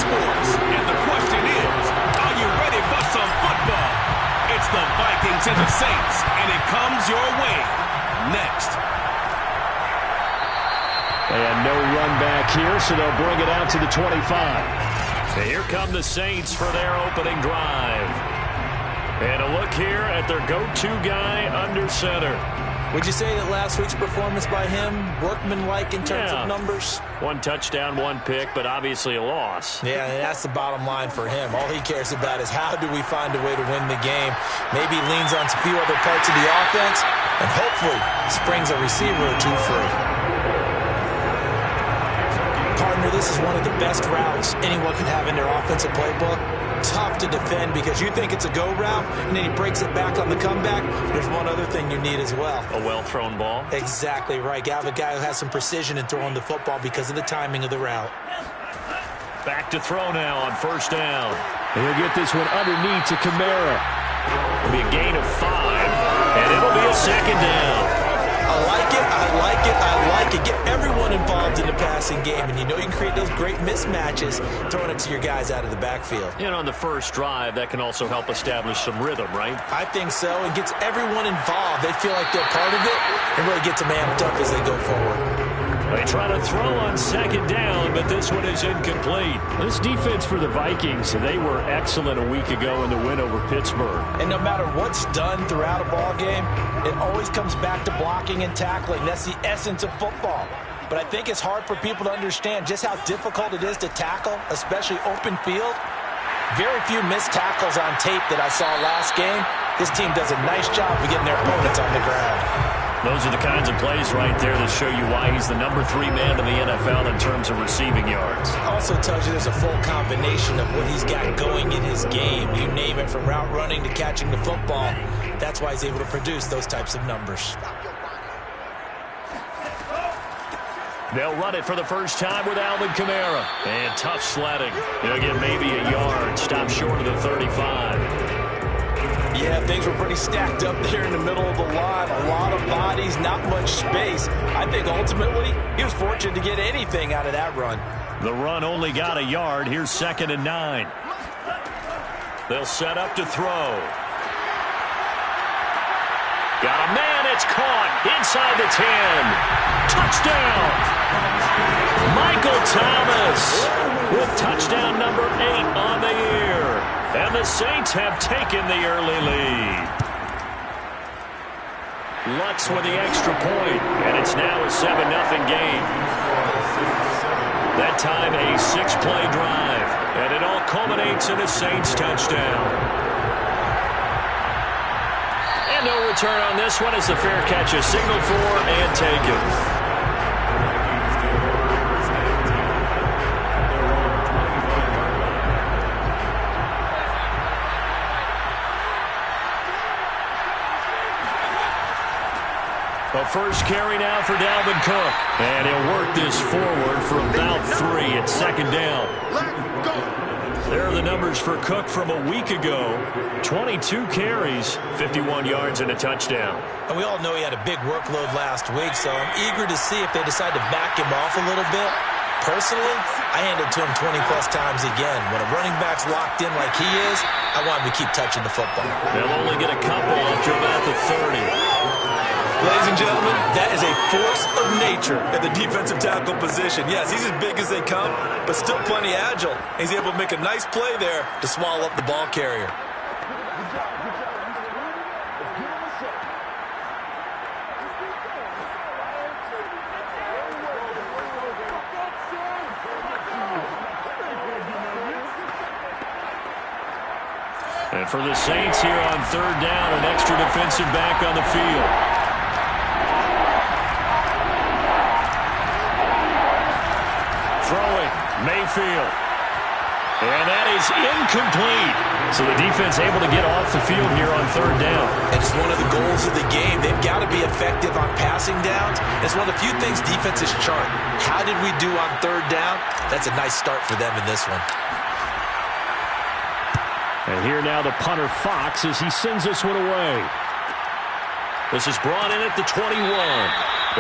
sports. And the question is, are you ready for some football? It's the Vikings and the Saints, and it comes your way next. And no run back here, so they'll bring it out to the 25. So here come the Saints for their opening drive. And a look here at their go-to guy under center. Would you say that last week's performance by him, workmanlike in terms of numbers? 1 touchdown, 1 pick, but obviously a loss. Yeah, and that's the bottom line for him. All he cares about is how do we find a way to win the game. Maybe he leans on a few other parts of the offense, and hopefully springs a receiver or two free. Partner, this is one of the best routes anyone can have in their offensive playbook. Tough to defend because you think it's a go route, and then he breaks it back on the comeback. There's one other thing you need as well. A well-thrown ball. Exactly right. You have a guy who has some precision in throwing the football because of the timing of the route. Back to throw now on first down. And he'll get this one underneath to Kamara. It'll be a gain of 5, and it'll be a second down. I like it, I like it, I like it. Get everyone involved in the passing game, and you know you can create those great mismatches throwing it to your guys out of the backfield. And on the first drive, that can also help establish some rhythm, right? I think so. It gets everyone involved. They feel like they're part of it and really gets them amped up as they go forward. They try to throw on second down, but this one is incomplete. This defense for the Vikings, they were excellent a week ago in the win over Pittsburgh. And no matter what's done throughout a ball game, it always comes back to blocking and tackling. That's the essence of football. But I think it's hard for people to understand just how difficult it is to tackle, especially open field. Very few missed tackles on tape that I saw last game. This team does a nice job of getting their opponents on the ground. Those are the kinds of plays right there that show you why he's the number 3 man in the NFL in terms of receiving yards. Also tells you there's a full combination of what he's got going in his game. You name it, from route running to catching the football. That's why he's able to produce those types of numbers. They'll run it for the first time with Alvin Kamara. And tough sledding. He'll get maybe a yard. Stop short of the 35. Yeah, things were pretty stacked up there in the middle of the line. A lot of bodies, not much space. I think ultimately he was fortunate to get anything out of that run. The run only got a yard. Here's 2nd and 9. They'll set up to throw. Got a man. It's caught inside the 10. Touchdown. Michael Thomas with touchdown number 8 on the year. And the Saints have taken the early lead. Lutz with the extra point, and it's now a 7-0 game. That time a 6-play drive, and it all culminates in a Saints touchdown. And no return on this one as the fair catch is signaled for and taken. A first carry now for Dalvin Cook. And he'll work this forward for about 3 at 2nd down. There are the numbers for Cook from a week ago. 22 carries, 51 yards and a touchdown. And we all know he had a big workload last week, so I'm eager to see if they decide to back him off a little bit. Personally, I hand it to him 20-plus times again. When a running back's locked in like he is, I want him to keep touching the football. They'll only get a couple up to about the 30. Ladies and gentlemen, that is a force of nature at the defensive tackle position. Yes, he's as big as they come, but still plenty agile. He's able to make a nice play there to swallow up the ball carrier. And for the Saints here on 3rd down, an extra defensive back on the field. Throwing, Mayfield. And that is incomplete. So the defense able to get off the field here on 3rd down. And it's one of the goals of the game. They've got to be effective on passing downs. It's one of the few things defenses chart. How did we do on 3rd down? That's a nice start for them in this one. And here now the punter Fox as he sends this one away. This is brought in at the 21.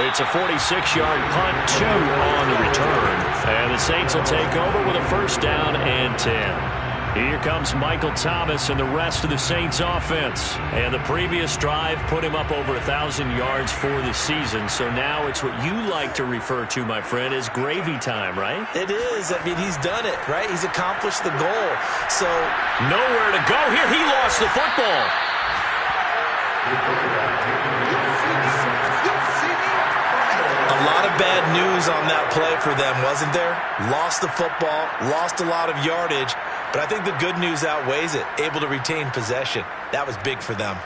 It's a 46-yard punt, 2 on the return. And the Saints will take over with a first down and 10. Here comes Michael Thomas and the rest of the Saints offense. And the previous drive put him up over 1,000 yards for the season. So now it's what you like to refer to, my friend, as gravy time, right? It is. I mean, he's done it, right? He's accomplished the goal. So nowhere to go here. He lost the football. A lot of bad news on that play for them, wasn't there? Lost the football, lost a lot of yardage. But I think the good news outweighs it. Able to retain possession. That was big for them.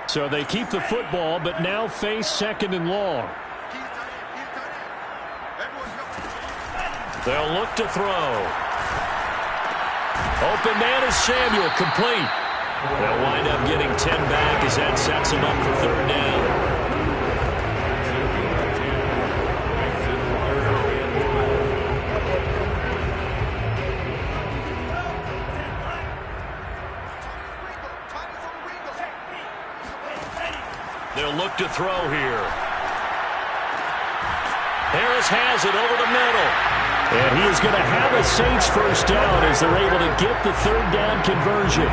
So they keep the football, but now face 2nd and long. They'll look to throw. Open man is Samuel, complete. They'll wind up getting 10 back as that sets them up for 3rd down. They'll look to throw here. Harris has it over the middle. And he is going to have a Saints first down as they're able to get the 3rd down conversion.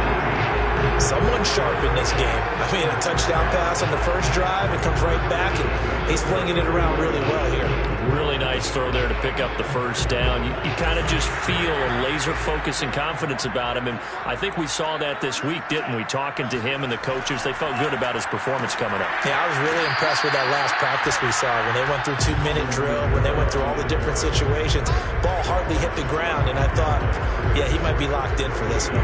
Someone sharp in this game. I mean, a touchdown pass on the first drive. It comes right back, and he's flinging it around really well here. Really nice throw there to pick up the first down. You kind of just feel a laser focus and confidence about him, and I think we saw that this week, didn't we? Talking to him and the coaches, they felt good about his performance coming up. Yeah, I was really impressed with that last practice we saw when they went through 2-minute drill, when they went through all the different situations. Ball hardly hit the ground, and I thought, yeah, he might be locked in for this one.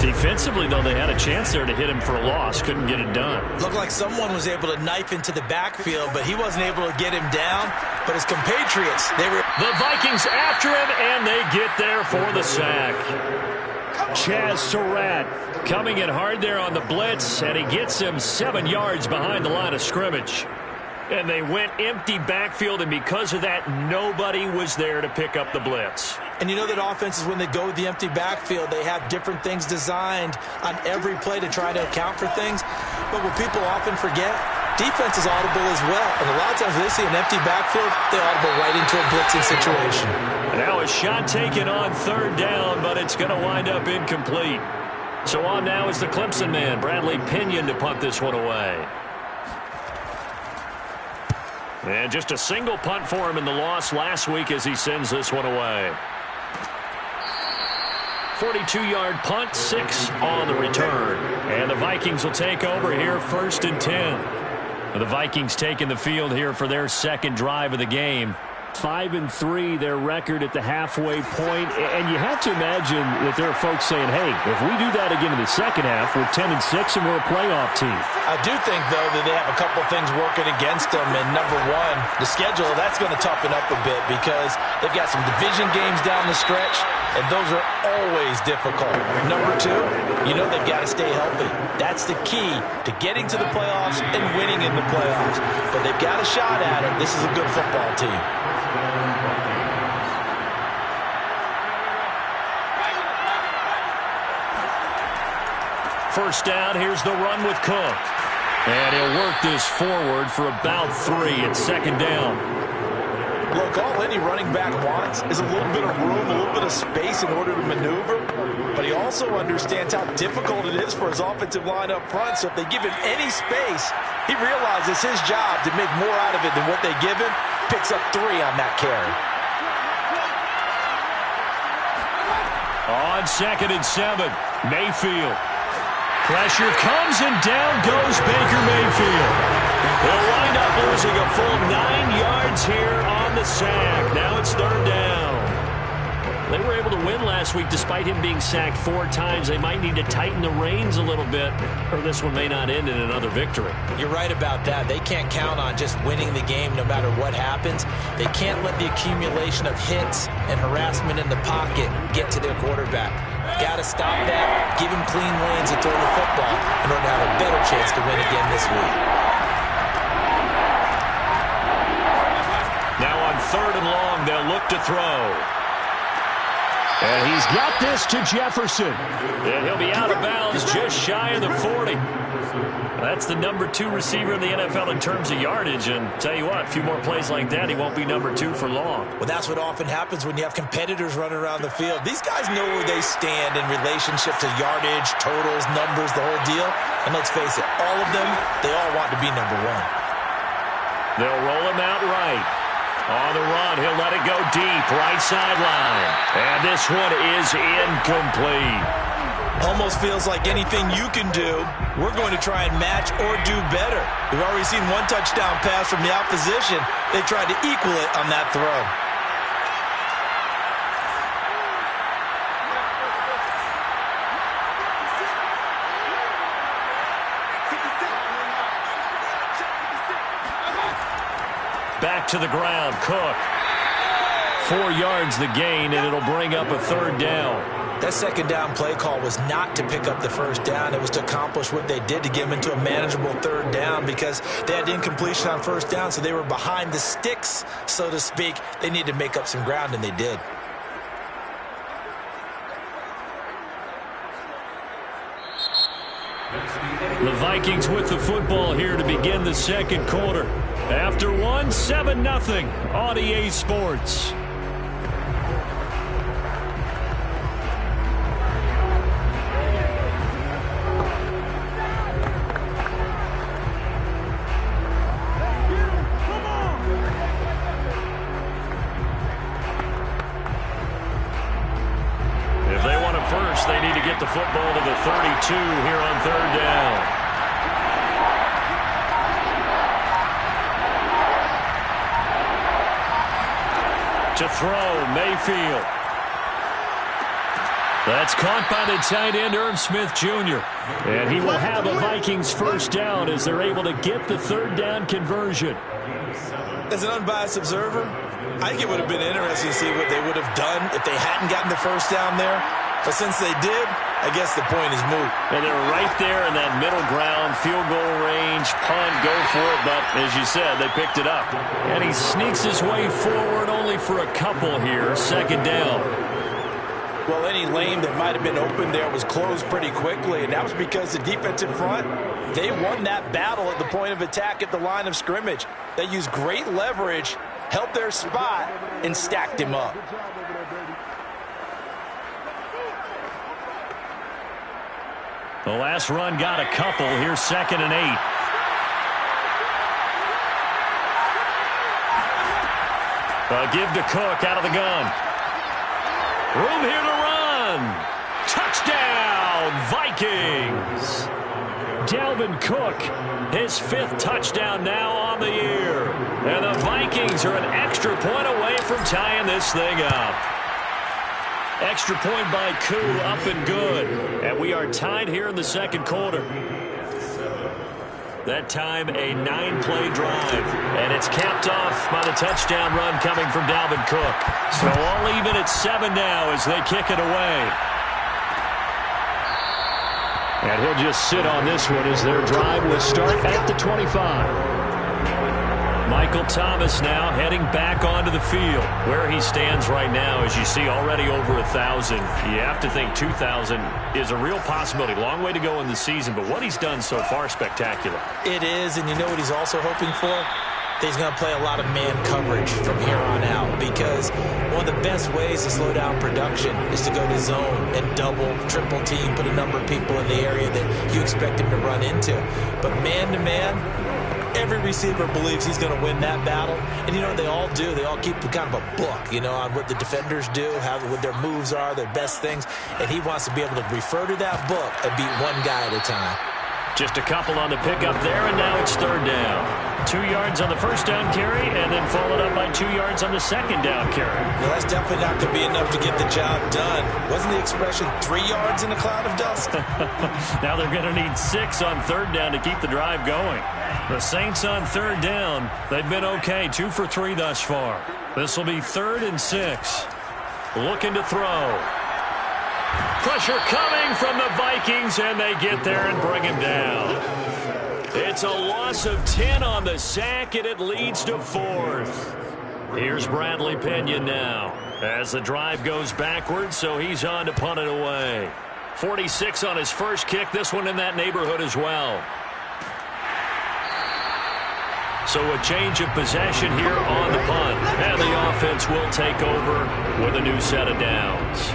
Defensively, though, they had a chance there to hit him for a loss. Couldn't get it done. Looked like someone was able to knife into the backfield, but he wasn't able to get him down. But his compatriots, they were... The Vikings after him, and they get there for the sack. Chaz Surratt coming in hard there on the blitz, and he gets him 7 yards behind the line of scrimmage. And they went empty backfield, and because of that, nobody was there to pick up the blitz. And you know that offenses, when they go with the empty backfield, they have different things designed on every play to try to account for things. But what people often forget, defense is audible as well. And a lot of times when they see an empty backfield, they audible right into a blitzing situation. Now a shot taken on 3rd down, but it's going to wind up incomplete. So on now is the Clemson man, Bradley Pinion, to punt this one away. And just a single punt for him in the loss last week as he sends this one away. 42-yard punt, 6 on the return. And the Vikings will take over here 1st and 10. The Vikings taking the field here for their 2nd drive of the game. 5-3, their record at the halfway point. And you have to imagine that there are folks saying, hey, if we do that again in the second half, we're 10-6 and we're a playoff team. I do think, though, that they have a couple things working against them. And number one, the schedule, that's going to toughen up a bit because they've got some division games down the stretch, and those are always difficult. Number two, you know they've got to stay healthy. That's the key to getting to the playoffs and winning in the playoffs. But they've got a shot at it. This is a good football team. First down, here's the run with Cook. And he'll work this forward for about 3 at 2nd down. Look, all any running back wants is a little bit of room, a little bit of space in order to maneuver. But he also understands how difficult it is for his offensive line up front. So if they give him any space, he realizes his job to make more out of it than what they give him. Picks up 3 on that carry. On 2nd and 7, Mayfield. Pressure comes and down goes Baker Mayfield. They'll wind up losing a full 9 yards here on the sack. Now it's 3rd down. They were able to win last week despite him being sacked 4 times. They might need to tighten the reins a little bit, or this one may not end in another victory. You're right about that. They can't count on just winning the game no matter what happens. They can't let the accumulation of hits and harassment in the pocket get to their quarterback. Got to stop that, give him clean lanes to throw the football in order to have a better chance to win again this week. Now on 3rd and long, they'll look to throw. And he's got this to Jefferson. And he'll be out of bounds just shy of the 40. That's the number 2 receiver in the NFL in terms of yardage. And tell you what, a few more plays like that, he won't be number 2 for long. Well, that's what often happens when you have competitors running around the field. These guys know where they stand in relationship to yardage, totals, numbers, the whole deal. And let's face it, all of them, they all want to be number 1. They'll roll him out right. On the run, he'll let it go deep, right sideline. And this one is incomplete. Almost feels like anything you can do, we're going to try and match or do better. We've already seen one touchdown pass from the opposition. They tried to equal it on that throw. Back to the ground, Cook. 4 yards the gain, and it'll bring up a 3rd down. That second down play call was not to pick up the first down. It was to accomplish what they did to get them into a manageable 3rd down because they had incompletion on first down, so they were behind the sticks, so to speak. They needed to make up some ground, and they did. The Vikings with the football here to begin the second quarter. After 1, 7-0 on EA Sports. If they want it first, they need to get the football to the 32 here on 3rd down. To throw, Mayfield. That's caught by the tight end, Irv Smith Jr. And he will have a Vikings first down as they're able to get the 3rd down conversion. As an unbiased observer, I think it would have been interesting to see what they would have done if they hadn't gotten the first down there. But since they did, I guess the point is moot. And they're right there in that middle ground, field goal range, punt, go for it. But as you said, they picked it up. And he sneaks his way forward only for a couple here. 2nd down. Well, any lane that might have been open there was closed pretty quickly, and that was because the defensive front, they won that battle at the point of attack at the line of scrimmage. They used great leverage, held their spot, and stacked him up. The last run got a couple. Here's 2nd and 8. Give to Cook out of the gun. Room here to run. Touchdown, Vikings. Dalvin Cook, his 5th touchdown now on the year. And the Vikings are an extra point away from tying this thing up. Extra point by Koo, up and good. And we are tied here in the second quarter. That time, a 9-play drive. And it's capped off by the touchdown run coming from Dalvin Cook. So all even at 7 now as they kick it away. And he'll just sit on this one as their drive will start at the 25. Michael Thomas now heading back onto the field. Where he stands right now, as you see, already over 1,000. You have to think 2,000 is a real possibility. Long way to go in the season, but what he's done so far, spectacular. It is, and you know what he's also hoping for? He's going to play a lot of man coverage from here on out, because one of the best ways to slow down production is to go to zone and double, triple team, put a number of people in the area that you expect him to run into. But man-to-man, every receiver believes he's going to win that battle. And you know what they all do? They all keep kind of a book, you know, on what the defenders do, what their moves are, their best things. And he wants to be able to refer to that book and beat one guy at a time. Just a couple on the pickup there, and now it's 3rd down. 2 yards on the first down carry, and then followed up by 2 yards on the second down carry. Well, that's definitely not going to be enough to get the job done. Wasn't the expression 3 yards in a cloud of dust? Now they're going to need 6 on 3rd down to keep the drive going. The Saints on 3rd down, they've been okay, 2 for 3 thus far. This will be 3rd and 6. Looking to throw. Pressure coming from the Vikings, and they get there and bring him down. It's a loss of 10 on the sack, and it leads to 4th. Here's Bradley Pinion now. As the drive goes backwards, so he's on to punt it away. 46 on his first kick. This one in that neighborhood as well. So a change of possession here on the punt. And the offense will take over with a new set of downs.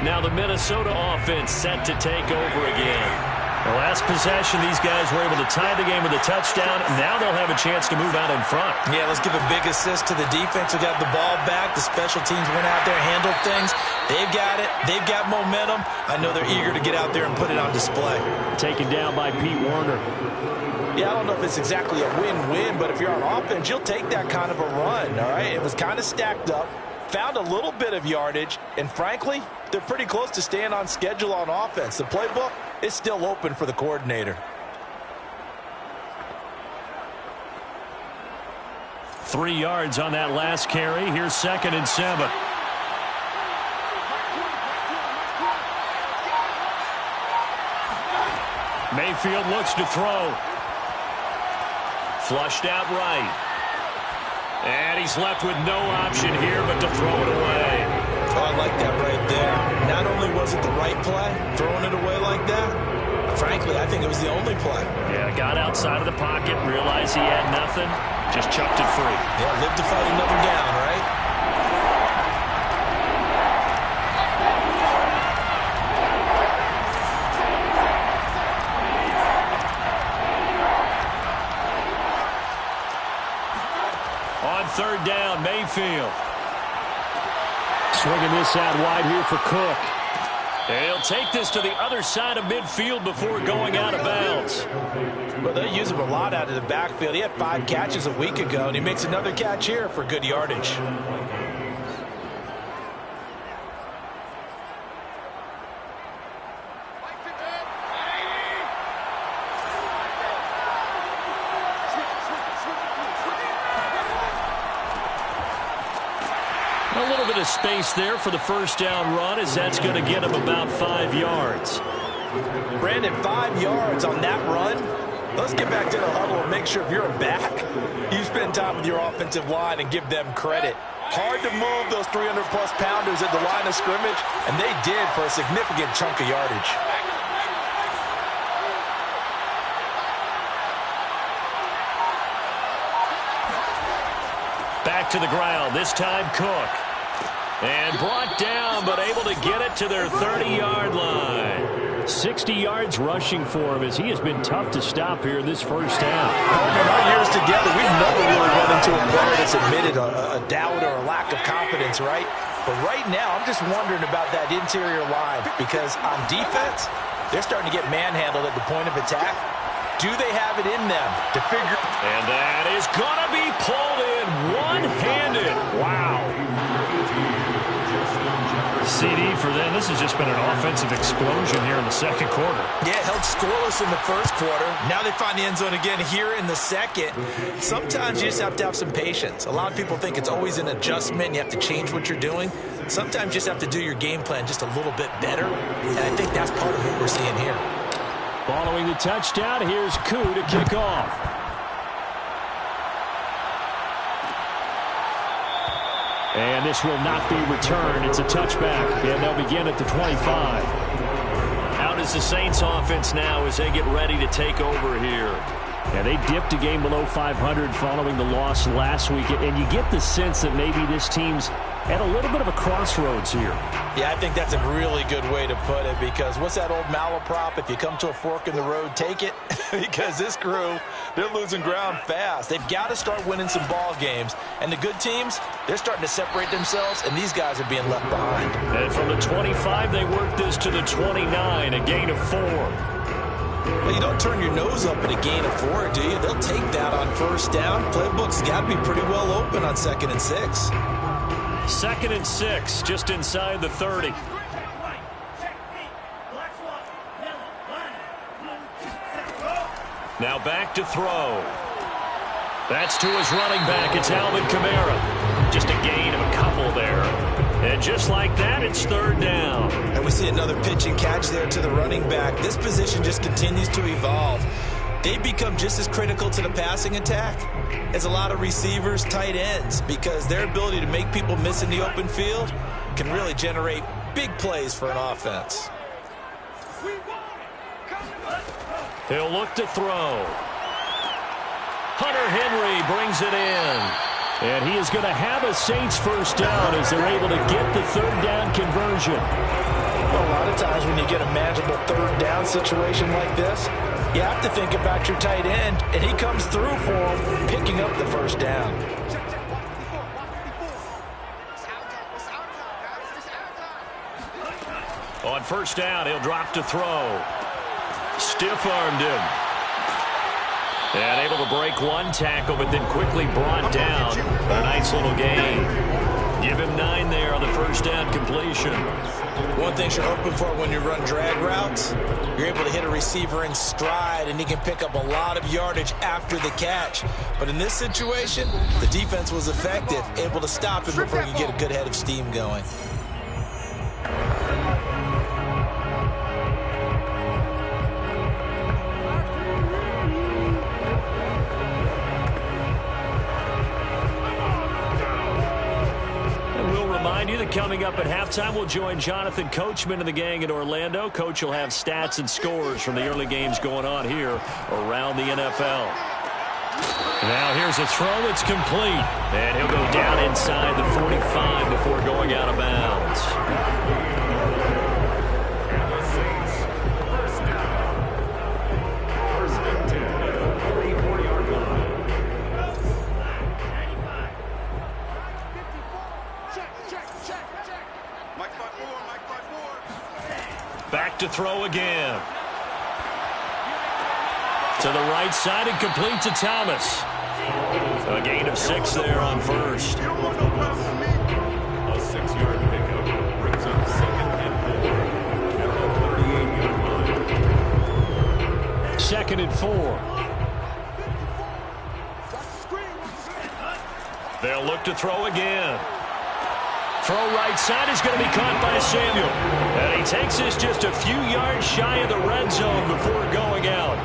Now the Minnesota offense set to take over again. The last possession, these guys were able to tie the game with a touchdown. Now they'll have a chance to move out in front. Yeah, let's give a big assist to the defense who got the ball back. The special teams went out there, handled things. They've got it. They've got momentum. I know they're eager to get out there and put it on display. Taken down by Pete Werner. Yeah, I don't know if it's exactly a win-win, but if you're on offense, you'll take that kind of a run, all right? It was kind of stacked up, found a little bit of yardage, and frankly, they're pretty close to staying on schedule on offense. The playbook is still open for the coordinator. 3 yards on that last carry. Here's 2nd and 7. Mayfield looks to throw. Flushed out right. And he's left with no option here but to throw it away. Oh, I like that right there. Not only was it the right play, throwing it away like that, frankly, I think it was the only play. Yeah, got outside of the pocket, realized he had nothing, just chucked it free. Yeah, live to fight another down, right? On 3rd down, Mayfield. Swinging this out wide here for Cook. And he'll take this to the other side of midfield before going out of bounds. Well, they use him a lot out of the backfield. He had 5 catches a week ago, and he makes another catch here for good yardage. A little bit of space there for the 1st down run, as that's going to get him about 5 yards. Brandon, 5 yards on that run. Let's get back to the huddle and make sure if you're a back, you spend time with your offensive line and give them credit. Hard to move those 300-plus pounders at the line of scrimmage, and they did for a significant chunk of yardage. Back to the ground, this time Cook. And brought down, but able to get it to their 30-yard line. 60 yards rushing for him, as he has been tough to stop here in this first half. In our years together, we've never really run into a player that's admitted a doubt or a lack of confidence, right? But right now, I'm just wondering about that interior line, because on defense, they're starting to get manhandled at the point of attack. Do they have it in them to figure? And that is going to be pulled in one-handed. Wow. CD for them. This has just been an offensive explosion here in the 2nd quarter. Yeah, held scoreless in the 1st quarter. Now they find the end zone again here in the 2nd. Sometimes you just have to have some patience. A lot of people think it's always an adjustment. You have to change what you're doing. Sometimes you just have to do your game plan just a little bit better. And I think that's part of what we're seeing here. Following the touchdown, here's Koo to kick off. And this will not be returned. It's a touchback, and they'll begin at the 25. Out is the Saints offense now as they get ready to take over here. Yeah, they dipped a game below 500 following the loss last week, and you get the sense that maybe this team's at a little bit of a crossroads here. Yeah, I think that's a really good way to put it, because what's that old malaprop? If you come to a fork in the road, take it. Because this crew, they're losing ground fast. They've got to start winning some ball games. And the good teams, they're starting to separate themselves, and these guys are being left behind. And from the 25, they work this to the 29, a gain of 4. Well, you don't turn your nose up at a gain of 4, do you? They'll take that on 1st down. Playbook's got to be pretty well open on 2nd and 6. 2nd and 6, just inside the 30. Now back to throw. That's to his running back. It's Alvin Kamara. Just a gain of a couple there. And just like that, it's 3rd down. And we see another pitch and catch there to the running back. This position just continues to evolve. they become just as critical to the passing attack as a lot of receivers, tight ends, because their ability to make people miss in the open field can really generate big plays for an offense. He'll look to throw. Hunter Henry brings it in. And he is going to have a Saints first down as they're able to get the third down conversion. Well, a lot of times when you get a manageable third down situation like this, you have to think about your tight end, and he comes through for him, picking up the first down. On first down, he'll drop to throw. Stiff-armed him. And able to break one tackle, but then quickly brought down. A nice little gain. Give him 9 there on the first down completion. One thing you're hoping for when you run drag routes, you're able to hit a receiver in stride, and he can pick up a lot of yardage after the catch. But in this situation, the defense was effective, able to stop him before you get a good head of steam going. Coming up at halftime, we'll join Jonathan Coachman and the gang in Orlando. Coach will have stats and scores from the early games going on here around the NFL. Now here's a throw. It's complete. And he'll go down inside the 45 before going out of bounds. Back to throw again. To the right side and complete to Thomas. A gain of 6 there on first. A 6-yard pickup brings up 2nd and 4. 2nd and 4. They'll look to throw again. Throw right side is going to be caught by Samuel. And he takes this just a few yards shy of the red zone before going out.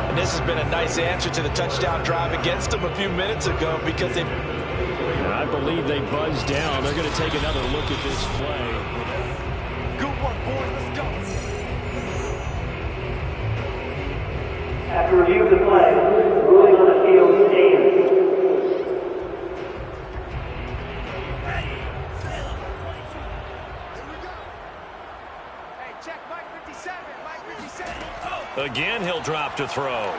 And this has been a nice answer to the touchdown drive against them a few minutes ago because they... I believe they buzzed down. They're going to take another look at this play. Good work, boys. Let's go. After review of the play, ruling on the field stands. Again, he'll drop to throw.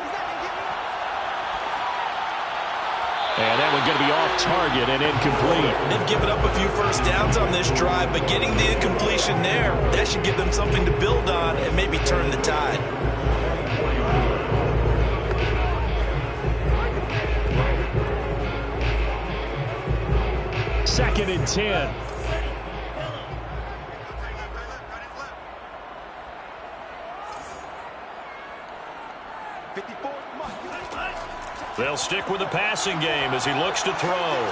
And that one going to be off target and incomplete. They've given up a few first downs on this drive, but getting the incompletion there, that should give them something to build on and maybe turn the tide. Second and 10. They'll stick with the passing game as he looks to throw.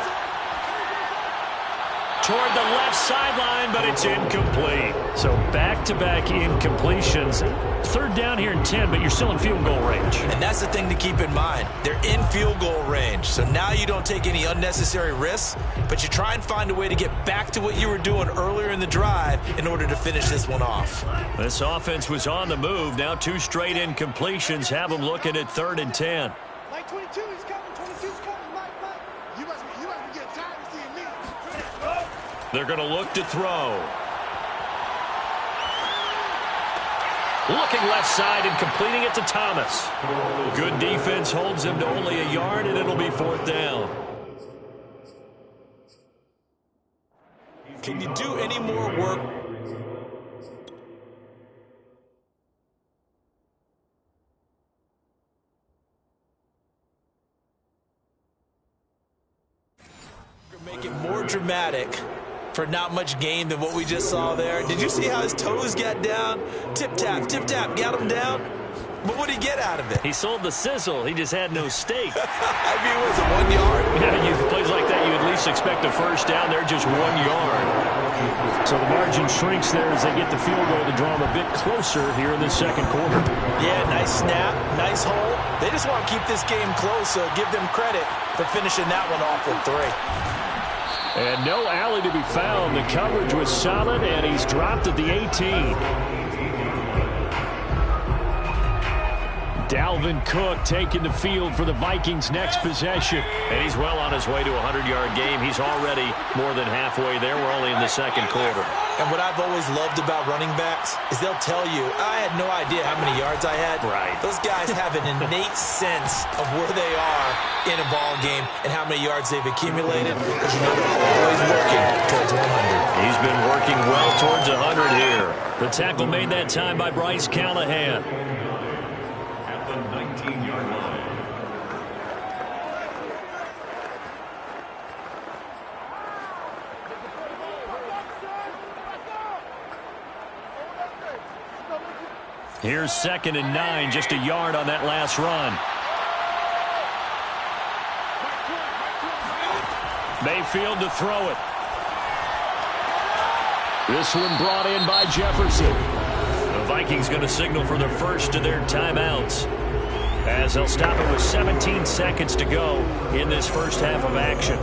Toward the left sideline, but it's incomplete. So back-to-back incompletions. Third down here in 10, but you're still in field goal range. And that's the thing to keep in mind. They're in field goal range. So now you don't take any unnecessary risks, but you try and find a way to get back to what you were doing earlier in the drive in order to finish this one off. This offense was on the move. Now 2 straight incompletions have them looking at 3rd and 10. Like 22 is coming, 22 is coming, Mike. You must be getting tired of seeing me. They're going to look to throw. Looking left side and completing it to Thomas. Good defense holds him to only a yard, and it'll be 4th down. Can you do any more work? Make it more dramatic for not much gain than what we just saw there. Did you see how his toes got down? Tip-tap, got him down. But what did he get out of it? He sold the sizzle. He just had no steak. I mean, was it 1 yard? Yeah, plays like that, you at least expect a first down. They're just 1 yard. So the margin shrinks there as they get the field goal to draw them a bit closer here in the second quarter. Yeah, nice snap, nice hole. They just want to keep this game close, so give them credit for finishing that one off with 3. And no alley to be found. The coverage was solid, and he's dropped at the 18. Dalvin Cook taking the field for the Vikings' next possession. And he's well on his way to a 100-yard game. He's already more than halfway there. We're only in the second quarter. And what I've always loved about running backs is they'll tell you, I had no idea how many yards I had. Right. Those guys have an innate sense of where they are in a ball game and how many yards they've accumulated. Because you know they're always working towards 100. He's been working well towards 100 here. The tackle made that time by Bryce Callahan. At the 19-yard line. Here's 2nd and 9, just a yard on that last run. Mayfield to throw it. This one brought in by Jefferson. The Vikings going to signal for the first of their timeouts, as they'll stop it with 17 seconds to go in this first half of action.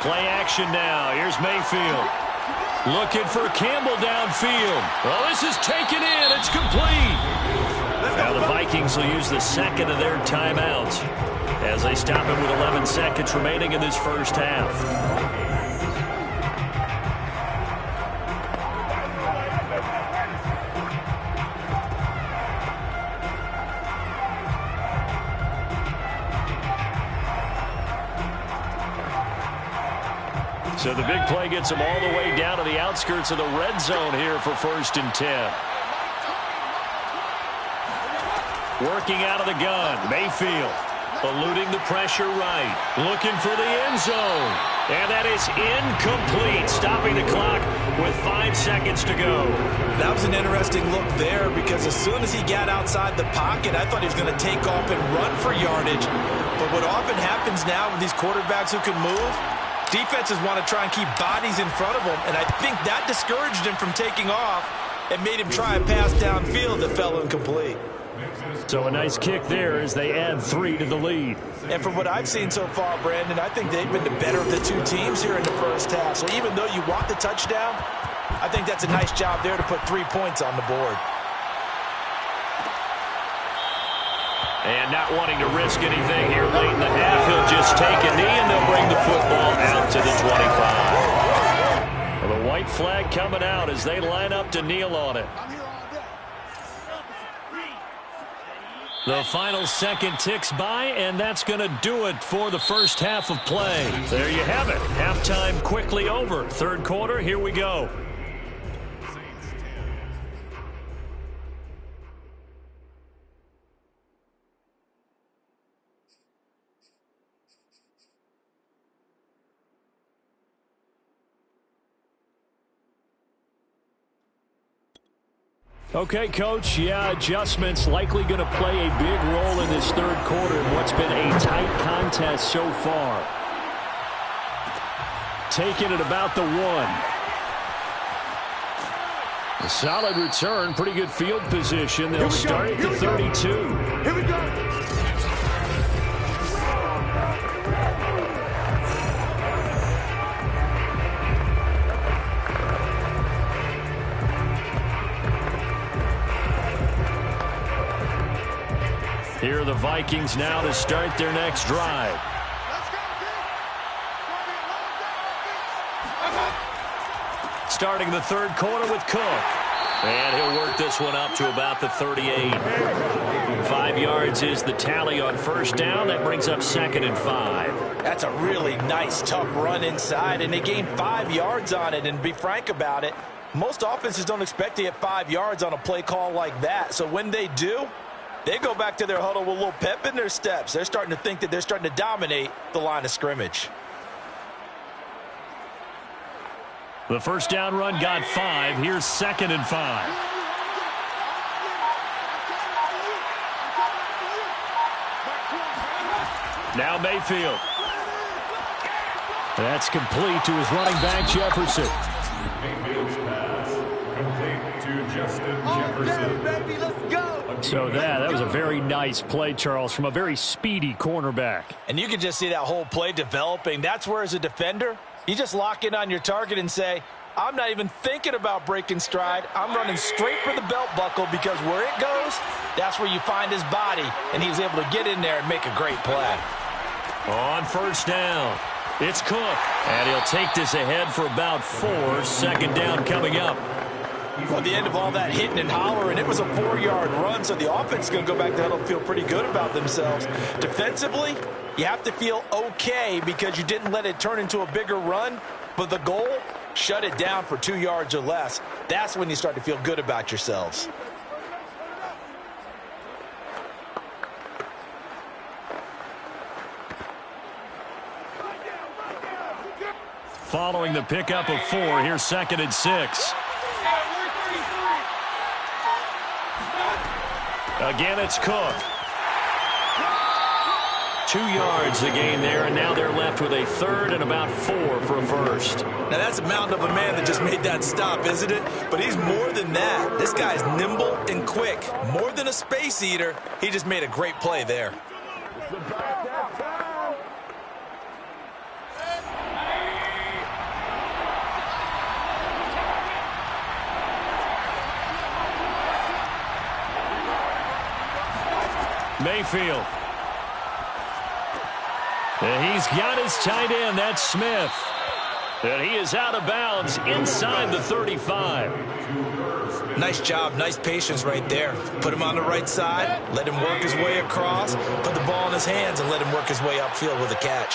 Play action now. Here's Mayfield. Looking for Campbell downfield. Well, this is taken in. It's complete. Now the Vikings will use the second of their timeouts as they stop it with 11 seconds remaining in this first half. So the big play gets them all the way down to the outskirts of the red zone here for 1st and 10. Working out of the gun, Mayfield. Eluding the pressure right. Looking for the end zone. And that is incomplete. Stopping the clock with 5 seconds to go. That was an interesting look there because as soon as he got outside the pocket, I thought he was going to take off and run for yardage. But what often happens now with these quarterbacks who can move, defenses want to try and keep bodies in front of them, and I think that discouraged him from taking off and made him try a pass downfield that fell incomplete. So a nice kick there as they add 3 to the lead. And from what I've seen so far, Brandon, I think they've been the better of the two teams here in the first half. So even though you want the touchdown, I think that's a nice job there to put 3 points on the board. And not wanting to risk anything here late in the half, he'll just take a knee and they'll bring the football out to the 25. Well, the white flag coming out as they line up to kneel on it. The final second ticks by, and that's going to do it for the first half of play. There you have it. Halftime quickly over. Third quarter, here we go. Okay, Coach, yeah, adjustments likely going to play a big role in this third quarter in what's been a tight contest so far. Taking it about the 1. A solid return, pretty good field position. They'll start at the 32. Here we go. Here are the Vikings now to start their next drive. Starting the third quarter with Cook. And he'll work this one up to about the 38. 5 yards is the tally on first down. That brings up 2nd and 5. That's a really nice, tough run inside, and they gained 5 yards on it. And to be frank about it, Most offenses don't expect to get 5 yards on a play call like that. So when they do, they go back to their huddle with a little pep in their steps. They're starting to think that they're starting to dominate the line of scrimmage. The first down run got 5. Here's 2nd and 5. Now Mayfield. That's complete to his running back, Jefferson. Mayfield's pass complete to Justin Jefferson. Baby, let's go. So that was a very nice play, Charles, from a very speedy cornerback. And you can just see that whole play developing. That's where, as a defender, you just lock in on your target and say, I'm not even thinking about breaking stride. I'm running straight for the belt buckle, because where it goes, that's where you find his body. And he was able to get in there and make a great play. On first down, it's Cook. And he'll take this ahead for about 4. 2nd down coming up. At the end of all that hitting and hollering, it was a 4-yard run, so the offense is going to go back to huddle and feel pretty good about themselves. Defensively, you have to feel okay because you didn't let it turn into a bigger run, but the goal, shut it down for 2 yards or less. That's when you start to feel good about yourselves. Following the pickup of 4, here's 2nd and 6. Again, it's Cook. 2 yards the gain there, and now they're left with a 3rd and about 4 for a first. Now, that's a mountain of a man that just made that stop, isn't it? But he's more than that. This guy's nimble and quick. More than a space eater. He just made a great play there. Mayfield. And he's got his tight end. That's Smith. And he is out of bounds inside the 35. Nice job. Nice patience right there. Put him on the right side. Let him work his way across. Put the ball in his hands and let him work his way upfield with a catch.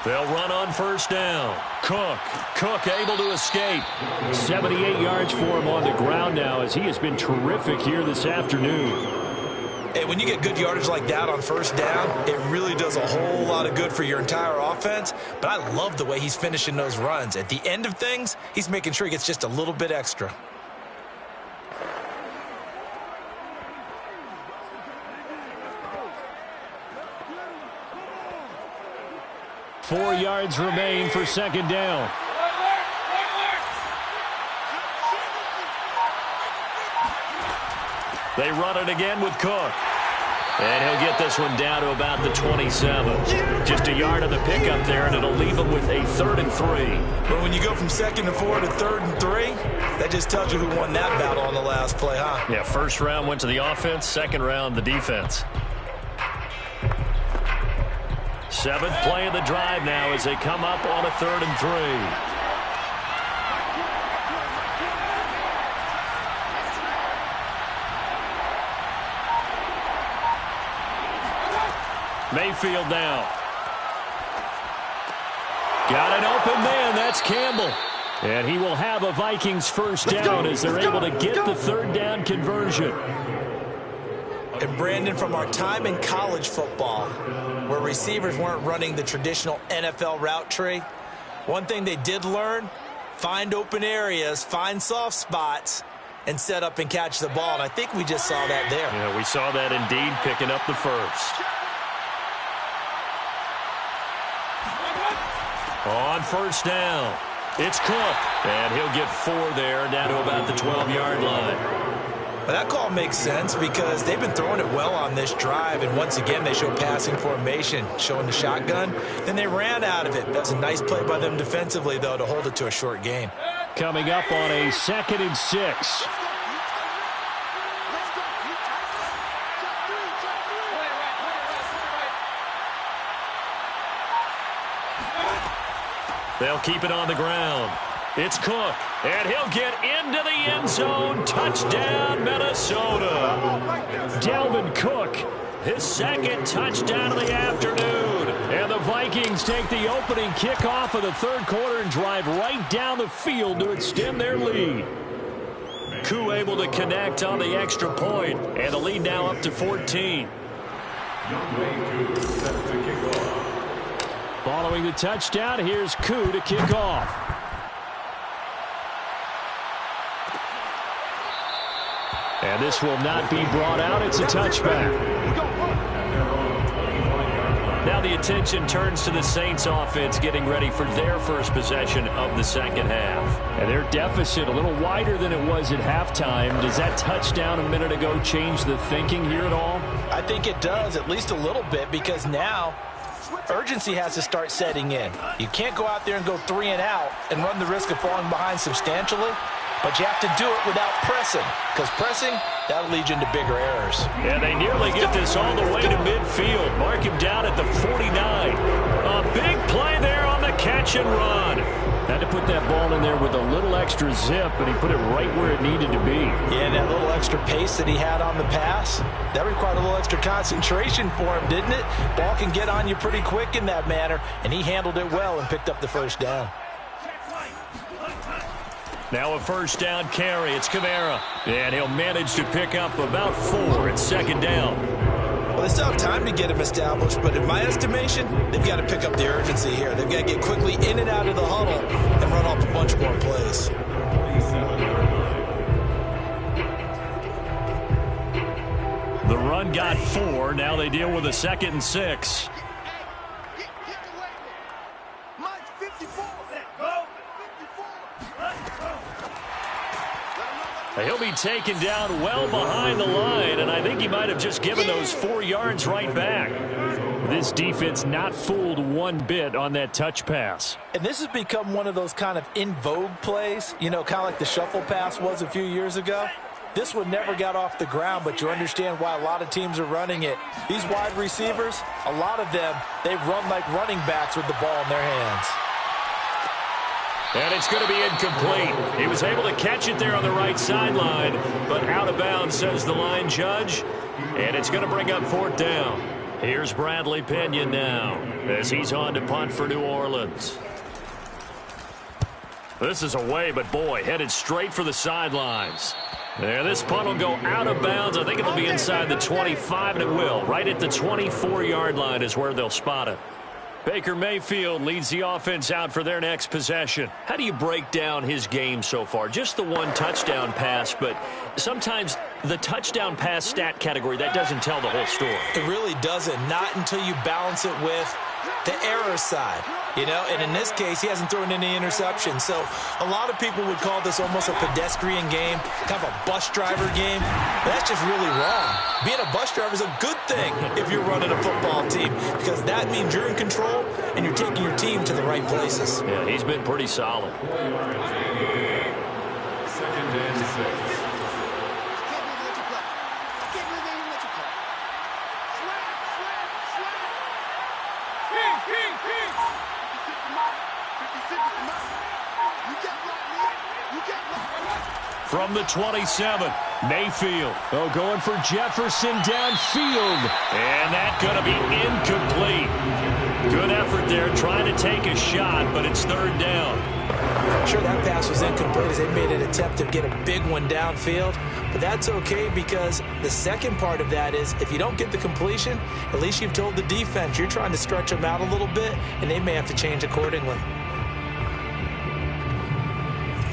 They'll run on first down. Cook able to escape. 78 yards for him on the ground now, as he has been terrific here this afternoon. Hey, when you get good yardage like that on first down, it really does a whole lot of good for your entire offense. But I love the way he's finishing those runs. At the end of things, he's making sure he gets just a little bit extra. Four yards remain for 2nd down. They run it again with Cook. And he'll get this one down to about the 27. Just a yard on the pickup there, and it'll leave him with a 3rd and 3. But when you go from 2nd and 4 to 3rd and 3, that just tells you who won that battle on the last play, huh? Yeah, first round went to the offense, 2nd round the defense. 7th play of the drive now as they come up on a 3rd and 3. Mayfield now. Got an open man. That's Campbell. And he will have a Vikings first down as they're able to get the 3rd down conversion. And Brandon, from our time in college football, where receivers weren't running the traditional NFL route tree, one thing they did learn, find open areas, find soft spots, and set up and catch the ball. And I think we just saw that there. Yeah, we saw that indeed, picking up the first. On first down, it's Cook. And he'll get 4 there, down to about the 12-yard line. Well, that call makes sense because they've been throwing it well on this drive, and once again they show passing formation, showing the shotgun. Then they ran out of it. That's a nice play by them defensively, though, to hold it to a short gain. Coming up on a 2nd and 6. They'll keep it on the ground. It's Cook, and he'll get into the end zone. Touchdown, Minnesota. Dalvin Cook, his 2nd touchdown of the afternoon. And the Vikings Vikings take the opening kickoff of the third quarter and drive right down the field to extend their lead. Koo able to connect on the extra point, and the lead now up to 14. Following the touchdown, here's Koo to kick off. And this will not be brought out. It's a touchback. Now the attention turns to the Saints offense getting ready for their first possession of the second half. And their deficit a little wider than it was at halftime. Does that touchdown a minute ago change the thinking here at all? I think it does, at least a little bit, because now urgency has to start setting in. You can't go out there and go 3 and out and run the risk of falling behind substantially, but you have to do it without pressing, because pressing, that'll lead you into bigger errors. Yeah, they nearly get this all the way to midfield. Mark him down at the 49. A big play there on the catch and run. Had to put that ball in there with a little extra zip, and he put it right where it needed to be. Yeah, and that little extra pace that he had on the pass, that required a little extra concentration for him, didn't it? Ball can get on you pretty quick in that manner, and he handled it well and picked up the first down. Now a first down carry. It's Kamara. And he'll manage to pick up about 4 at second down. Well, they still have time to get him established, but in my estimation, they've got to pick up the urgency here. They've got to get quickly in and out of the huddle and run off a bunch more plays. The run got 4. Now they deal with a 2nd and 6. He'll be taken down well behind the line, and I think he might have just given those 4 yards right back. This defense not fooled one bit on that touch pass. And this has become one of those kind of in vogue plays, you know, kind of like the shuffle pass was a few years ago. This one never got off the ground, but you understand why a lot of teams are running it. These wide receivers, a lot of them, they run like running backs with the ball in their hands. And it's going to be incomplete. He was able to catch it there on the right sideline, but out of bounds, says the line judge. And it's going to bring up 4th down. Here's Bradley Pinion now as he's on to punt for New Orleans. This is away, but boy, headed straight for the sidelines. There, this punt will go out of bounds. I think it'll be inside the 25, and it will. Right at the 24-yard line is where they'll spot it. Baker Mayfield leads the offense out for their next possession. How do you break down his game so far? Just the 1 touchdown pass, but sometimes the touchdown pass stat category, that doesn't tell the whole story. It really doesn't, not until you balance it with the error side, you know, and in this case, he hasn't thrown any interceptions. So a lot of people would call this almost a pedestrian game, kind of a bus driver game. That's just really wrong. Being a bus driver is a good thing if you're running a football team, because that means you're in control and you're taking your team to the right places. Yeah, he's been pretty solid. 2nd and 6. From the 27, Mayfield. Oh, going for Jefferson downfield. And that's going to be incomplete. Good effort there, trying to take a shot, but it's 3rd down. I'm sure that pass was incomplete as they made an attempt to get a big one downfield. But that's okay, because the second part of that is if you don't get the completion, at least you've told the defense you're trying to stretch them out a little bit, and they may have to change accordingly.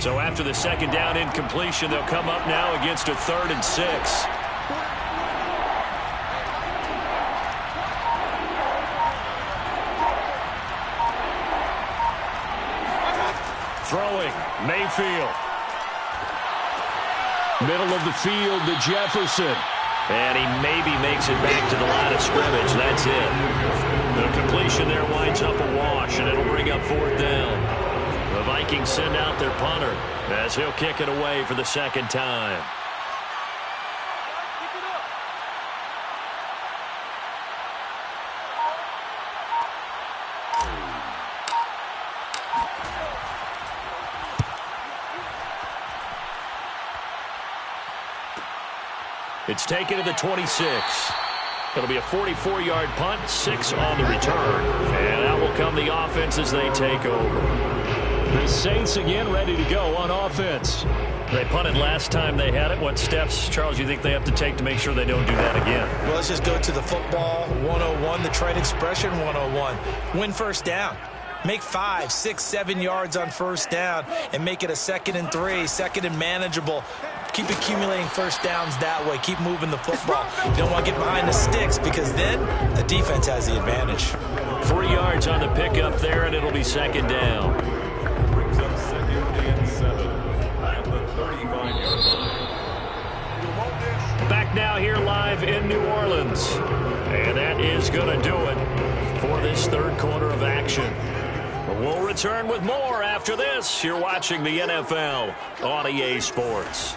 So after the 2nd down incompletion, they'll come up now against a 3rd and 6. Throwing, Mayfield. Middle of the field to Jefferson. And he maybe makes it back to the line of scrimmage. That's it. The completion there winds up a wash, and it'll bring up 4th down. The Vikings send out their punter as he'll kick it away for the 2nd time. It's taken to the 26. It'll be a 44-yard punt, 6 on the return. And that will offense as they take over. The Saints again ready to go on offense. They punted last time they had it. What steps, Charles, you think they have to take to make sure they don't do that again? Well, let's just go to the football 101, the trade expression 101. Win first down. Make 5, 6, 7 yards on first down and make it a 2nd and 3, 2nd and manageable. Keep accumulating first downs that way. Keep moving the football. You don't want to get behind the sticks because then the defense has the advantage. 3 yards on the pickup there, and it'll be 2nd down. Brings up 2nd and 7 at the 35-yard line. Back now here live in New Orleans. And that is going to do it for this third quarter of action. We'll return with more after this. You're watching the NFL on EA Sports.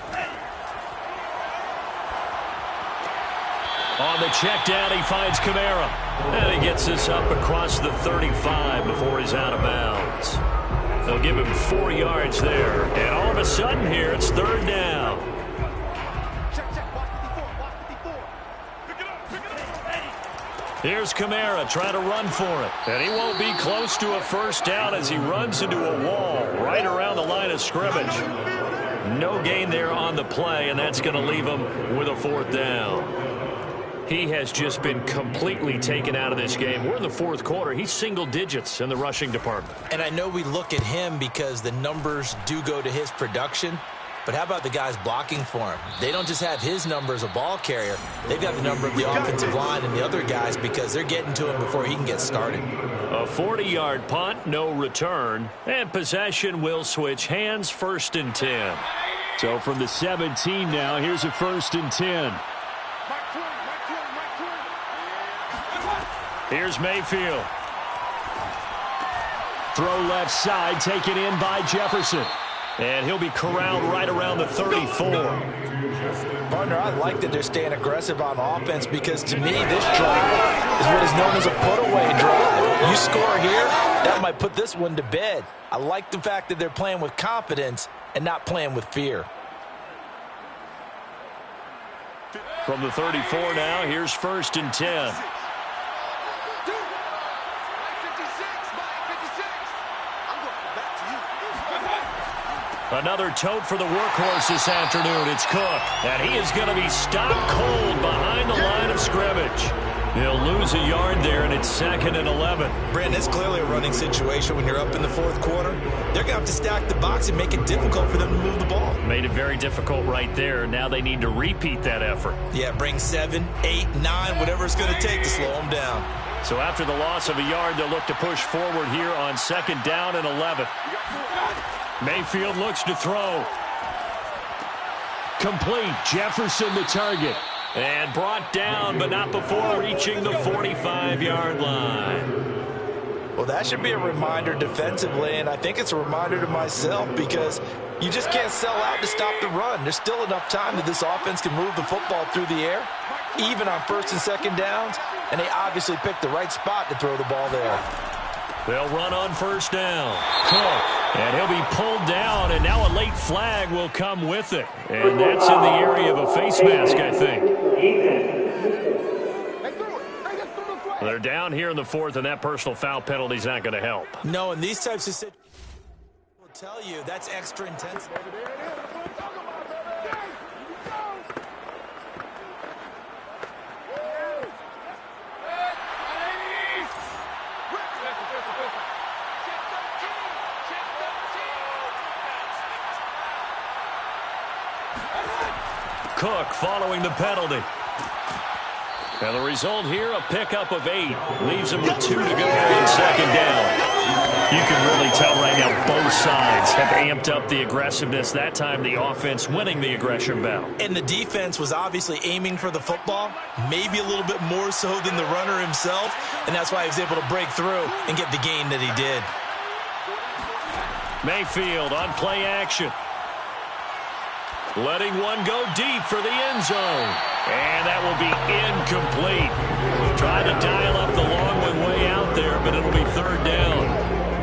On the check down, he finds Kamara. And he gets this up across the 35 before he's out of bounds. They'll give him 4 yards there. And all of a sudden here, it's 3rd down. Here's Kamara trying to run for it. And he won't be close to a first down as he runs into a wall right around the line of scrimmage. No gain there on the play, and that's going to leave him with a 4th down. He has just been completely taken out of this game. We're in the 4th quarter. He's single digits in the rushing department. And I know we look at him because the numbers do go to his production. But how about the guys blocking for him? They don't just have his number as a ball carrier. They've got the number of the offensive line and the other guys because they're getting to him before he can get started. A 40-yard punt, no return. And possession will switch hands, 1st and 10. So from the 17 now, here's a 1st and 10. Here's Mayfield. Throw left side, taken in by Jefferson. And he'll be corralled right around the 34. Partner, I like that they're staying aggressive on offense because to me, this drive is what is known as a put-away drive. You score here, that might put this one to bed. I like the fact that they're playing with confidence and not playing with fear. From the 34 now, here's 1st and 10. Another tote for the workhorse this afternoon. It's Cook. And he is going to be stopped cold behind the line of scrimmage. He'll lose a yard there, and it's 2nd and 11. Brandon, it's clearly a running situation when you're up in the 4th quarter. They're going to have to stack the box and make it difficult for them to move the ball. Made it very difficult right there. Now they need to repeat that effort. Yeah, bring 7, 8, 9, whatever it's going to take to slow them down. So after the loss of a yard, they'll look to push forward here on 2nd down and 11. Mayfield looks to throw. Complete. Jefferson the target. And brought down, but not before reaching the 45-yard line. Well, that should be a reminder defensively, and I think it's a reminder to myself because you just can't sell out to stop the run. There's still enough time that this offense can move the football through the air, even on 1st and 2nd downs, and they obviously picked the right spot to throw the ball there. They'll run on 1st down. Cook, and he'll be pulled down, and now a late flag will come with it. And that's in the area of a face mask, I think. They're down here in the 4th, and that personal foul penalty is not going to help. No, in these types of situations, will tell you that's extra intensity. Cook following the penalty. And the result here, a pickup of 8. Leaves him with 2 to go on 2nd down. You can really tell right now both sides have amped up the aggressiveness. That time the offense winning the aggression battle. And the defense was obviously aiming for the football, maybe a little bit more so than the runner himself, and that's why he was able to break through and get the gain that he did. Mayfield on play action. Letting one go deep for the end zone. And that will be incomplete. Trying to dial up the long one way out there, but it'll be 3rd down.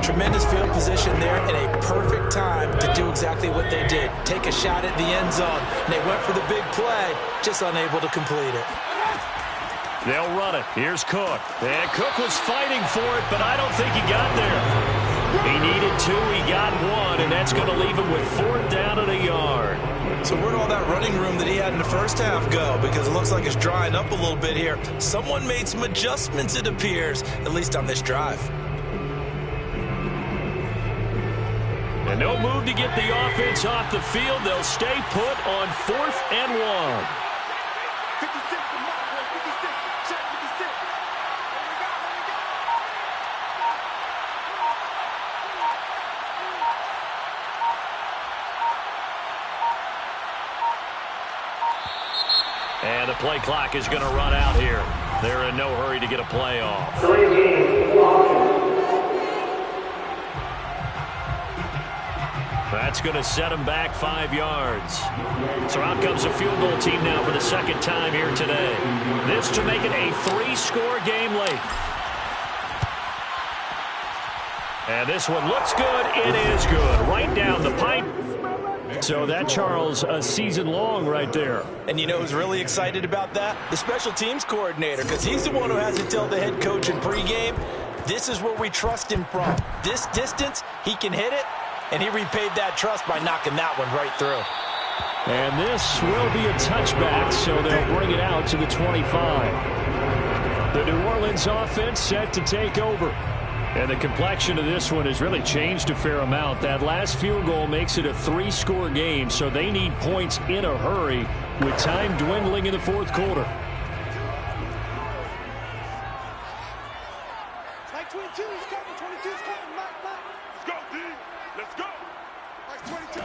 Tremendous field position there and a perfect time to do exactly what they did. Take a shot at the end zone. And they went for the big play, just unable to complete it. They'll run it. Here's Cook. And Cook was fighting for it, but I don't think he got there. He needed 2. He got 1, and that's going to leave him with 4th down and a yard. So where'd all that running room that he had in the first half go? Because it looks like it's drying up a little bit here. Someone made some adjustments, it appears, at least on this drive. And no move to get the offense off the field. They'll stay put on 4th and 1. 56, boy, 56. Check 56. And the play clock is going to run out here. They're in no hurry to get a play off. That's going to set them back 5 yards. So out comes a field goal team now for the second time here today. This to make it a 3-score game late. And this one looks good. It is good. Right down the pipe. So that, Charles, a season long right there. And you know who's really excited about that? The special teams coordinator, because he's the one who has to tell the head coach in pregame, this is where we trust him from. This distance, he can hit it, and he repaid that trust by knocking that one right through. And this will be a touchback, so they'll bring it out to the 25. The New Orleans offense set to take over. And the complexion of this one has really changed a fair amount. That last field goal makes it a 3-score game, so they need points in a hurry with time dwindling in the 4th quarter. Like 22, he's coming. 22's coming. Mike. Let's go, D. Let's go. Like 22.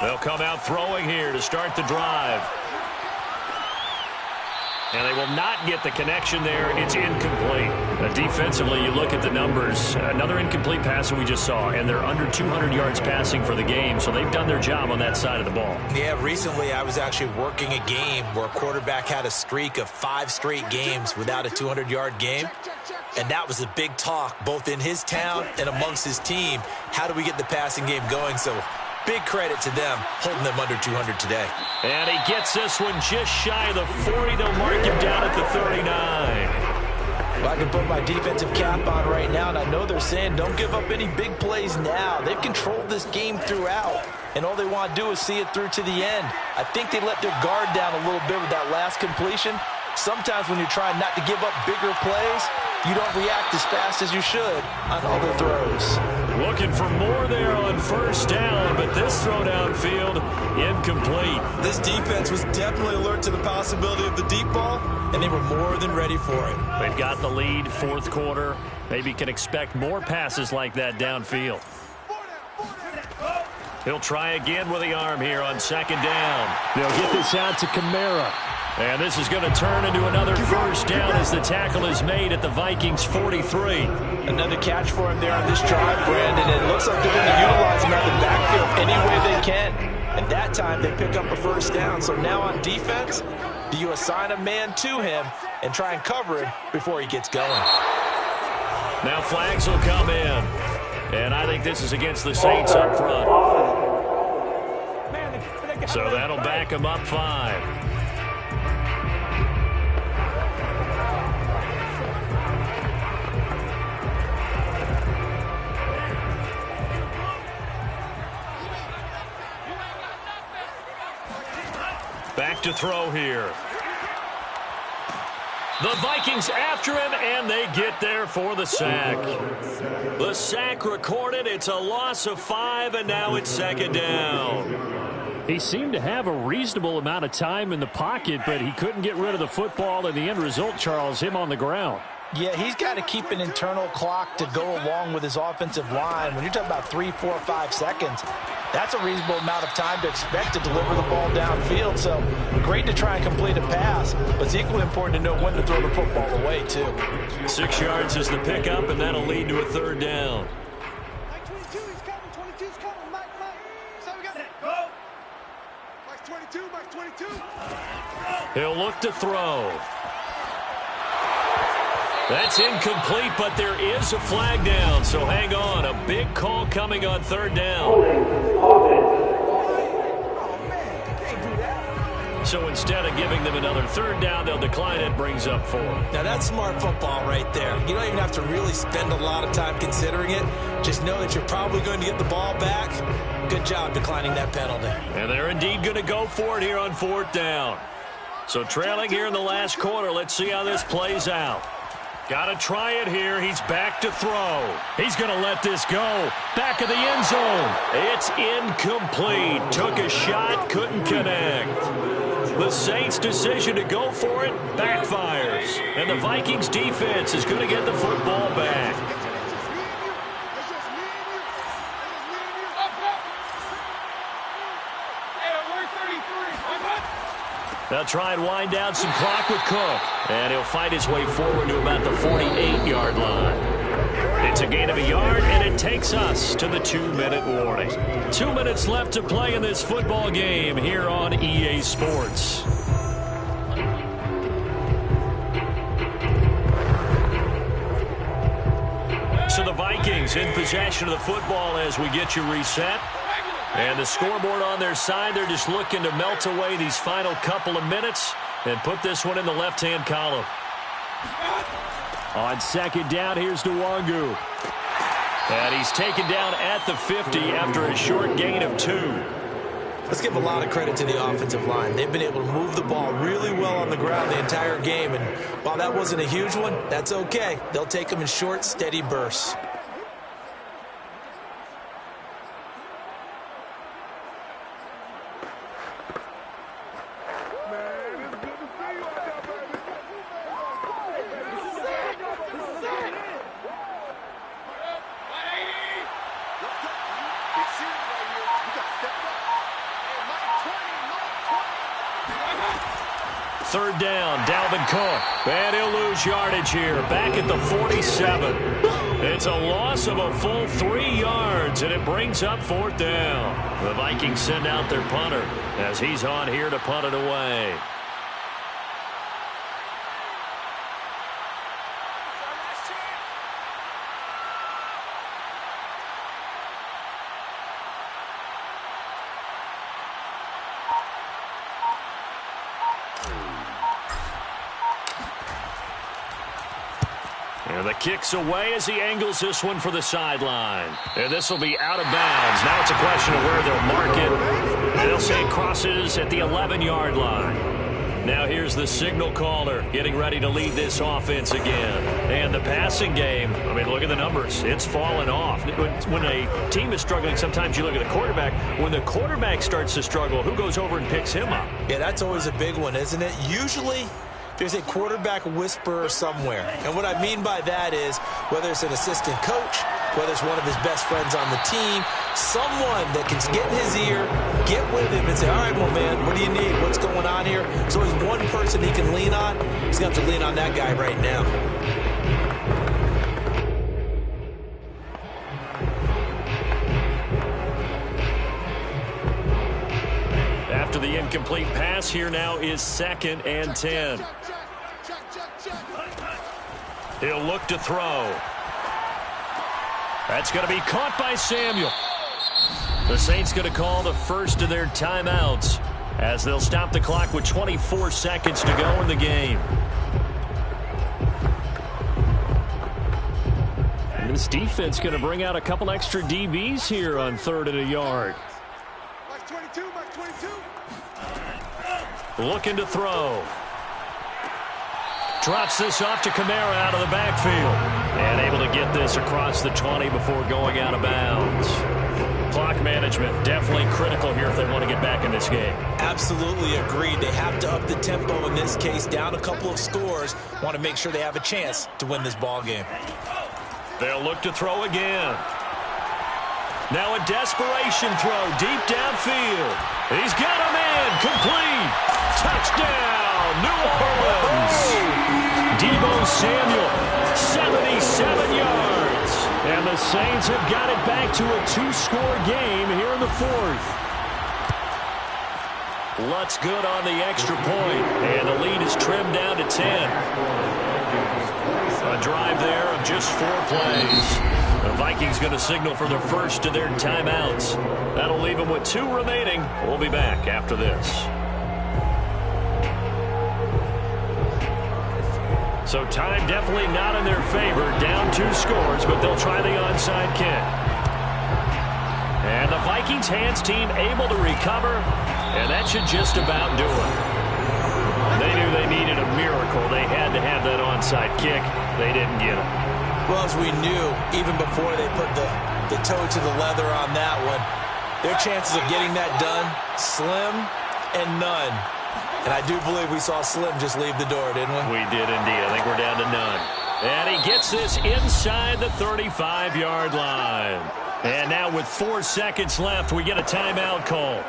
They'll come out throwing here to start the drive. And they will not get the connection there. It's incomplete. Defensively, you look at the numbers. Another incomplete pass that we just saw, and they're under 200 yards passing for the game, so they've done their job on that side of the ball. Yeah, recently I was actually working a game where a quarterback had a streak of 5 straight games without a 200-yard game. And that was a big talk, both in his town and amongst his team. How do we get the passing game going? So big credit to them, holding them under 200 today. And he gets this one just shy of the 40. They'll mark him down at the 39. Well, I can put my defensive cap on right now, and I know they're saying don't give up any big plays now. They've controlled this game throughout, and all they want to do is see it through to the end. I think they let their guard down a little bit with that last completion. Sometimes when you're trying not to give up bigger plays, you don't react as fast as you should on other throws. Looking for more there on 1st down, but this throw downfield, incomplete. This defense was definitely alert to the possibility of the deep ball, and they were more than ready for it. They've got the lead, 4th quarter. Maybe can expect more passes like that downfield. He'll try again with the arm here on 2nd down. They'll get this out to Kamara. And this is going to turn into another 1st down as the tackle is made at the Vikings 43. Another catch for him there on this drive, Brandon. And it looks like they're going to utilize him out of the backfield any way they can. And that time they pick up a 1st down. So now on defense, do you assign a man to him and try and cover him before he gets going? Now flags will come in. And I think this is against the Saints up front. So that'll back them up 5. Back to throw here. The Vikings after him, and they get there for the sack. The sack recorded. It's a loss of 5, and now it's 2nd down. He seemed to have a reasonable amount of time in the pocket, but he couldn't get rid of the football, and the end result, Charles, him on the ground. Yeah, he's got to keep an internal clock to go along with his offensive line. When you're talking about 3, 4, 5 seconds, that's a reasonable amount of time to expect to deliver the ball downfield. So great to try and complete a pass, but it's equally important to know when to throw the football away, too. 6 yards is the pickup, and that'll lead to a 3rd down. Like 22, he's coming. 22's coming. Mike. So we got it. Go. Like 22, Mike 22. He'll look to throw. That's incomplete, but there is a flag down, so hang on. A big call coming on 3rd down. So instead of giving them another third down, they'll decline it, brings up 4. Now that's smart football right there. You don't even have to really spend a lot of time considering it. Just know that you're probably going to get the ball back. Good job declining that penalty. And they're indeed going to go for it here on 4th down. So trailing here in the last quarter. Let's see how this plays out. Got to try it here. He's back to throw. He's going to let this go. Back of the end zone. It's incomplete. Took a shot, couldn't connect. The Saints' decision to go for it backfires. And the Vikings defense is going to get the football back. They'll try and wind down some clock with Cook. And he'll fight his way forward to about the 48-yard line. It's a gain of a yard, and it takes us to the 2-minute warning. 2 minutes left to play in this football game here on EA Sports. So the Vikings in possession of the football as we get you reset. And the scoreboard on their side, they're just looking to melt away these final couple of minutes and put this one in the left-hand column. On 2nd down, here's Nwangu. And he's taken down at the 50 after a short gain of 2. Let's give a lot of credit to the offensive line. They've been able to move the ball really well on the ground the entire game. And while that wasn't a huge one, that's okay. They'll take them in short, steady bursts. Third down, Dalvin Cook. And he'll lose yardage here, back at the 47. It's a loss of a full 3 yards, and it brings up 4th down. The Vikings send out their punter as he's on here to punt it away. And the kick's away as he angles this one for the sideline. And this will be out of bounds. Now it's a question of where they'll mark it. And they'll say it crosses at the 11-yard line. Now here's the signal caller getting ready to lead this offense again. And the passing game, I mean, look at the numbers. It's fallen off. When a team is struggling, sometimes you look at the quarterback. When the quarterback starts to struggle, who goes over and picks him up? Yeah, that's always a big one, isn't it? Usually there's a quarterback whisperer somewhere. And what I mean by that is whether it's an assistant coach, whether it's one of his best friends on the team, someone that can get in his ear, get with him and say, all right, well, man, what do you need? What's going on here? There's always one person he can lean on. He's going to have to lean on that guy right now. After the incomplete pass, here now is 2nd and 10. He'll look to throw. That's going to be caught by Samuel. The Saints going to call the first of their timeouts as they'll stop the clock with 24 seconds to go in the game. And this defense going to bring out a couple extra DBs here on 3rd and a yard. Mark 22, Mark 22. Looking to throw. Drops this off to Kamara out of the backfield. And able to get this across the 20 before going out of bounds. Clock management definitely critical here if they want to get back in this game. Absolutely agreed. They have to up the tempo in this case. Down a couple of scores. Want to make sure they have a chance to win this ball game. They'll look to throw again. Now a desperation throw deep downfield. He's got a man. Complete. Touchdown, New Orleans. Deebo Samuel, 77 yards. And the Saints have got it back to a 2-score game here in the 4th. Lutz good on the extra point, and the lead is trimmed down to 10. A drive there of just 4 plays. The Vikings going to signal for the first of their timeouts. That'll leave them with 2 remaining. We'll be back after this. So time definitely not in their favor. Down 2 scores, but they'll try the onside kick. And the Vikings hands team able to recover, and that should just about do it. They knew they needed a miracle. They had to have that onside kick. They didn't get it. Well, as we knew, even before they put the toe to the leather on that one, their chances of getting that done, slim and none. And I do believe we saw Slim just leave the door, didn't we? We did indeed. I think we're down to none. And he gets this inside the 35-yard line. And now with 4 seconds left, we get a timeout call.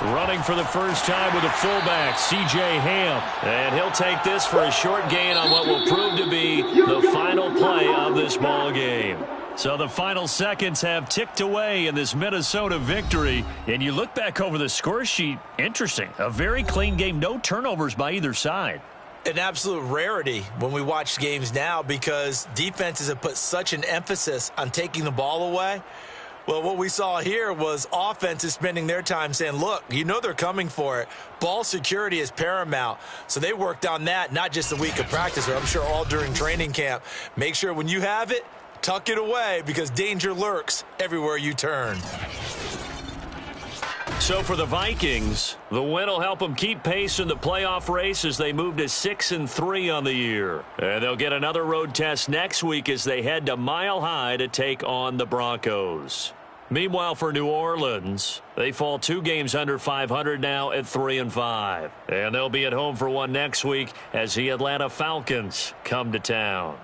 Running for the first time with a fullback, C.J. Ham. And he'll take this for a short gain on what will prove to be the final play of this ball game. So the final seconds have ticked away in this Minnesota victory. And you look back over the score sheet, interesting. A very clean game, no turnovers by either side. An absolute rarity when we watch games now because defenses have put such an emphasis on taking the ball away. Well, what we saw here was offenses spending their time saying, look, you know they're coming for it. Ball security is paramount. So they worked on that, not just a week of practice, but I'm sure all during training camp. Make sure when you have it, tuck it away because danger lurks everywhere you turn. So for the Vikings, the win will help them keep pace in the playoff race as they move to 6-3 on the year. And they'll get another road test next week as they head to Mile High to take on the Broncos. Meanwhile, for New Orleans, they fall 2 games under 500 now at 3-5. And they'll be at home for one next week as the Atlanta Falcons come to town.